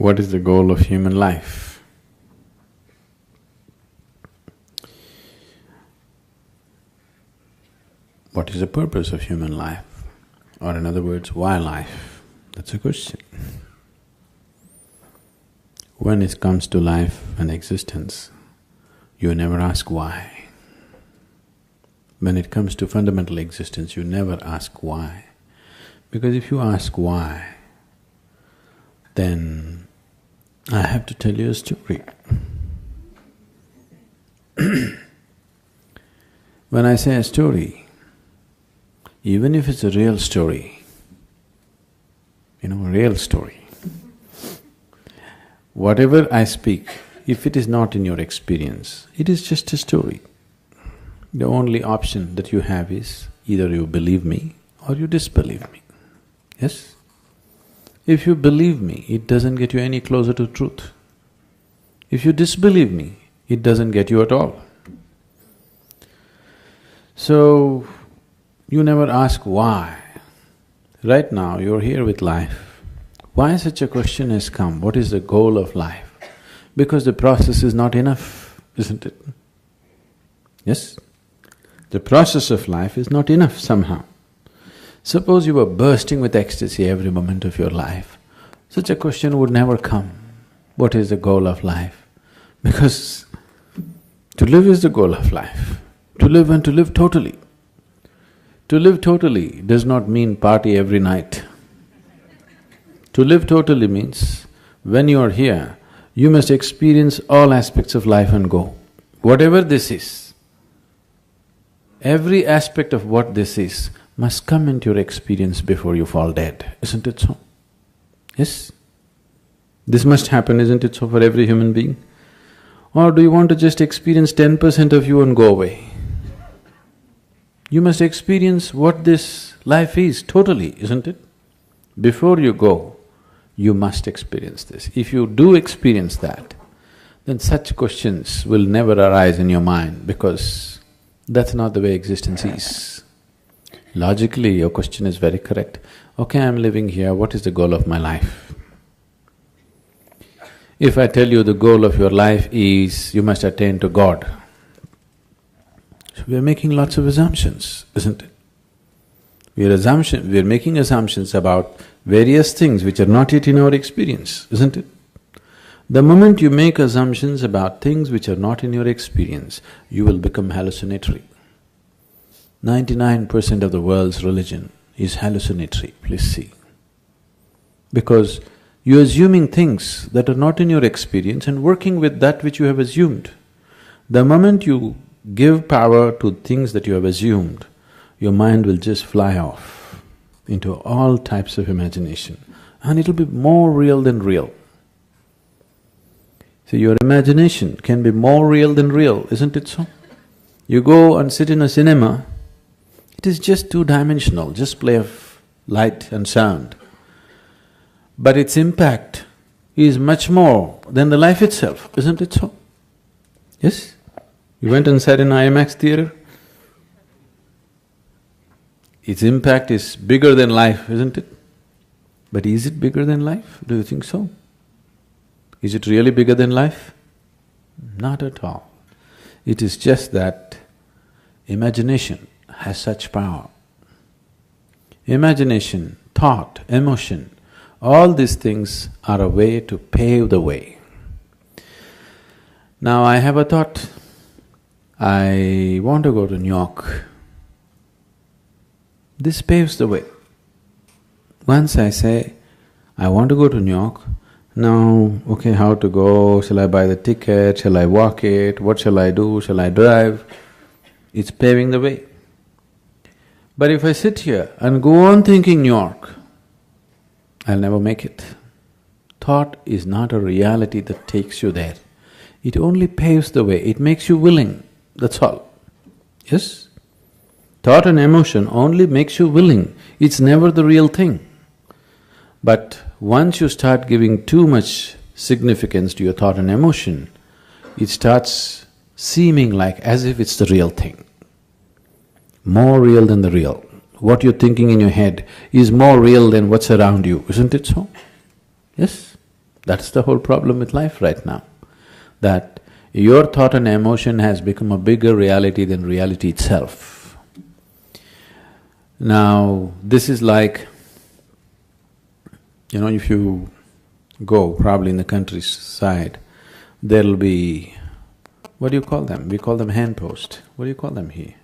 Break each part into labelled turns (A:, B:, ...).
A: What is the goal of human life? What is the purpose of human life? Or in other words, why life? That's a question. When it comes to life and existence, you never ask why. When it comes to fundamental existence, you never ask why. Because if you ask why, then I have to tell you a story. When I say a story, even if it's a real story, a real story, whatever I speak, if it is not in your experience, it is just a story. The only option that you have is either you believe me or you disbelieve me. Yes? If you believe me, it doesn't get you any closer to truth. If you disbelieve me, it doesn't get you at all. So, you never ask why. Right now, you're here with life. Why such a question has come? What is the goal of life? Because the process is not enough, isn't it? Yes? The process of life is not enough somehow. Suppose you were bursting with ecstasy every moment of your life, such a question would never come. What is the goal of life? Because to live is the goal of life. To live and to live totally. To live totally does not mean party every night. To live totally means when you are here, you must experience all aspects of life and go. Whatever this is, every aspect of what this is must come into your experience before you fall dead, isn't it so? Yes? This must happen, isn't it so, for every human being? Or do you want to just experience 10% of you and go away? You must experience what this life is totally, isn't it? Before you go, you must experience this. If you do experience that, then such questions will never arise in your mind because that's not the way existence is. Logically, your question is very correct. Okay, I'm living here, what is the goal of my life? If I tell you the goal of your life is you must attain to God, so we are making lots of assumptions, isn't it? We are making assumptions about various things which are not yet in our experience, isn't it? The moment you make assumptions about things which are not in your experience, you will become hallucinatory. 99% of the world's religion is hallucinatory, please see. Because you're assuming things that are not in your experience and working with that which you have assumed. The moment you give power to things that you have assumed, your mind will just fly off into all types of imagination and it'll be more real than real. So your imagination can be more real than real, isn't it so? You go and sit in a cinema, it is just two-dimensional, just play of light and sound. But its impact is much more than the life itself, isn't it so? Yes? You went and sat in IMAX theatre? Its impact is bigger than life, isn't it? But is it bigger than life? Do you think so? Is it really bigger than life? Not at all. It is just that imagination has such power. Imagination, thought, emotion, all these things are a way to pave the way. Now I have a thought, I want to go to New York. This paves the way. Once I say, I want to go to New York, now, okay, how to go, shall I buy the ticket, shall I walk it, what shall I do, shall I drive? It's paving the way. But if I sit here and go on thinking New York, I'll never make it. Thought is not a reality that takes you there. It only paves the way, it makes you willing, that's all. Yes? Thought and emotion only makes you willing, it's never the real thing. But once you start giving too much significance to your thought and emotion, it starts seeming like as if it's the real thing. More real than the real. What you're thinking in your head is more real than what's around you, isn't it so? Yes? That's the whole problem with life right now, that your thought and emotion has become a bigger reality than reality itself. Now, this is like, if you go probably in the countryside, there'll be, what do you call them? We call them handpost. What do you call them here?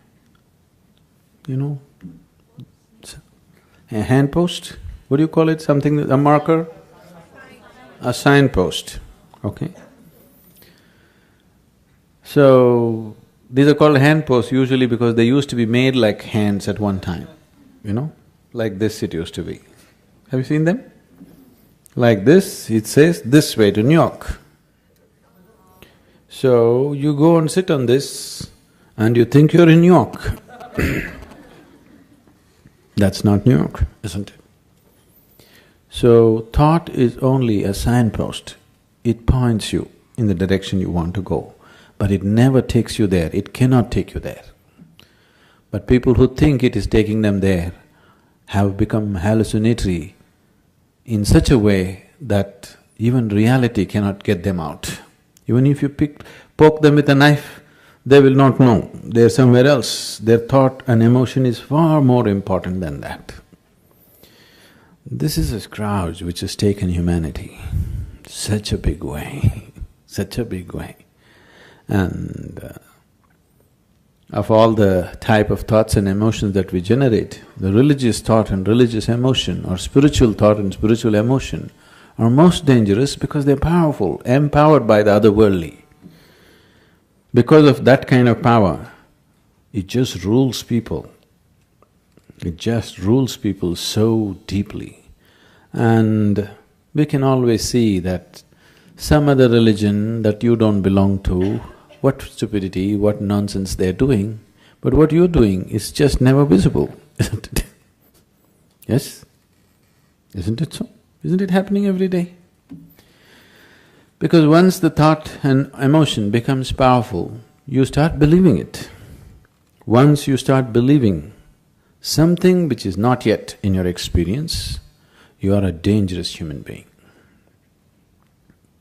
A: A handpost? What do you call it? Something, a marker? A signpost, okay? So, these are called handposts usually because they used to be made like hands at one time, like this it used to be. Have you seen them? Like this, it says, this way to New York. So, you go and sit on this and you think you're in New York. That's not New York, isn't it? So, thought is only a signpost. It points you in the direction you want to go, but it never takes you there, it cannot take you there. But people who think it is taking them there have become hallucinatory in such a way that even reality cannot get them out. Even if you poke them with a knife, they will not know, they're somewhere else. Their thought and emotion is far more important than that. This is a scourge which has taken humanity such a big way, such a big way. And of all the type of thoughts and emotions that we generate, the religious thought and religious emotion or spiritual thought and spiritual emotion are most dangerous because they're powerful, empowered by the otherworldly. Because of that kind of power, it just rules people. It just rules people so deeply. And we can always see that some other religion that you don't belong to, what stupidity, what nonsense they're doing, but what you're doing is just never visible, isn't it? Yes? Isn't it so? Isn't it happening every day? Because once the thought and emotion becomes powerful, you start believing it. Once you start believing something which is not yet in your experience, you are a dangerous human being.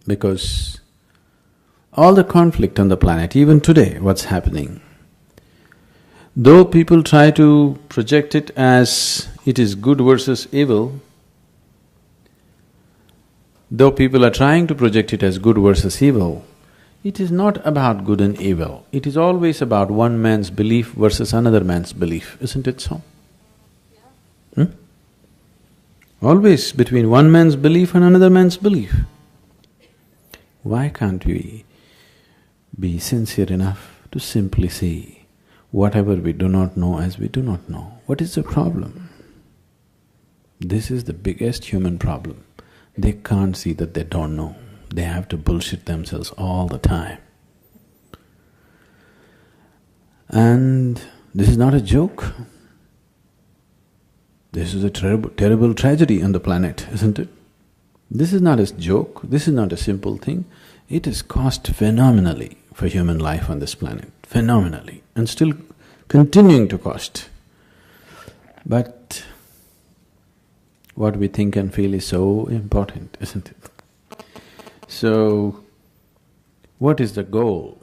A: Because all the conflict on the planet, even today, what's happening, though people try to project it as it is good versus evil, though people are trying to project it as good versus evil, it is not about good and evil. It is always about one man's belief versus another man's belief, isn't it so? Always between one man's belief and another man's belief. Why can't we be sincere enough to simply see whatever we do not know as we do not know? What is the problem? This is the biggest human problem. They can't see that they don't know. They have to bullshit themselves all the time. And this is not a joke. This is a terrible tragedy on the planet, isn't it? This is not a joke, this is not a simple thing. It has cost phenomenally for human life on this planet, phenomenally, and still continuing to cost. But what we think and feel is so important, isn't it? So, what is the goal?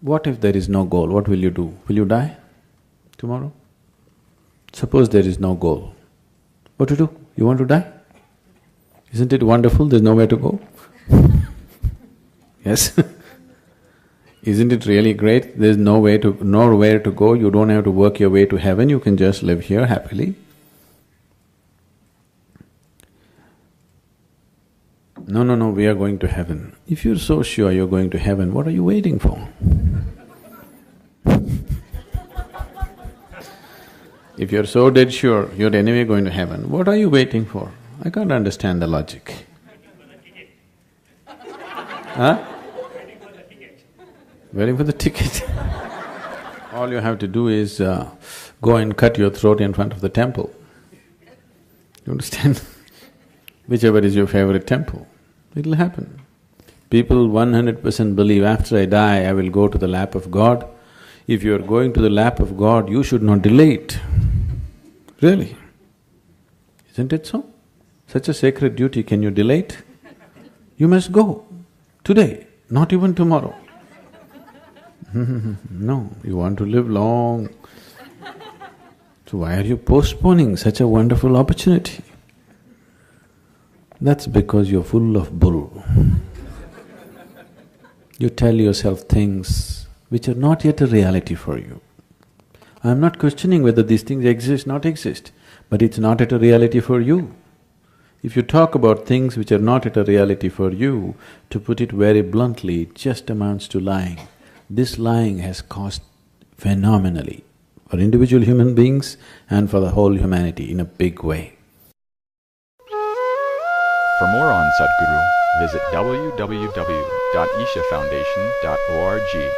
A: What if there is no goal? What will you do? Will you die tomorrow? Suppose there is no goal. What to do? You want to die? Isn't it wonderful? There's nowhere to go. Yes? Isn't it really great? There's nowhere to go, you don't have to work your way to heaven, you can just live here happily. No, we are going to heaven. If you're so sure you're going to heaven, what are you waiting for? If you're so dead sure you're anyway going to heaven, what are you waiting for? I can't understand the logic. Huh? Waiting for the ticket. All you have to do is go and cut your throat in front of the temple. You understand? Whichever is your favorite temple, it'll happen. People 100% believe after I die, I will go to the lap of God. If you are going to the lap of God, you should not delay it. Really. Isn't it so? Such a sacred duty, can you delay it? You must go today, not even tomorrow. No, you want to live long. So why are you postponing such a wonderful opportunity? That's because you're full of bull. You tell yourself things which are not yet a reality for you. I'm not questioning whether these things exist, not exist, but it's not yet a reality for you. If you talk about things which are not yet a reality for you, to put it very bluntly, it just amounts to lying. This lying has cost phenomenally for individual human beings and for the whole humanity in a big way.
B: For more on Sadhguru, visit www.ishafoundation.org.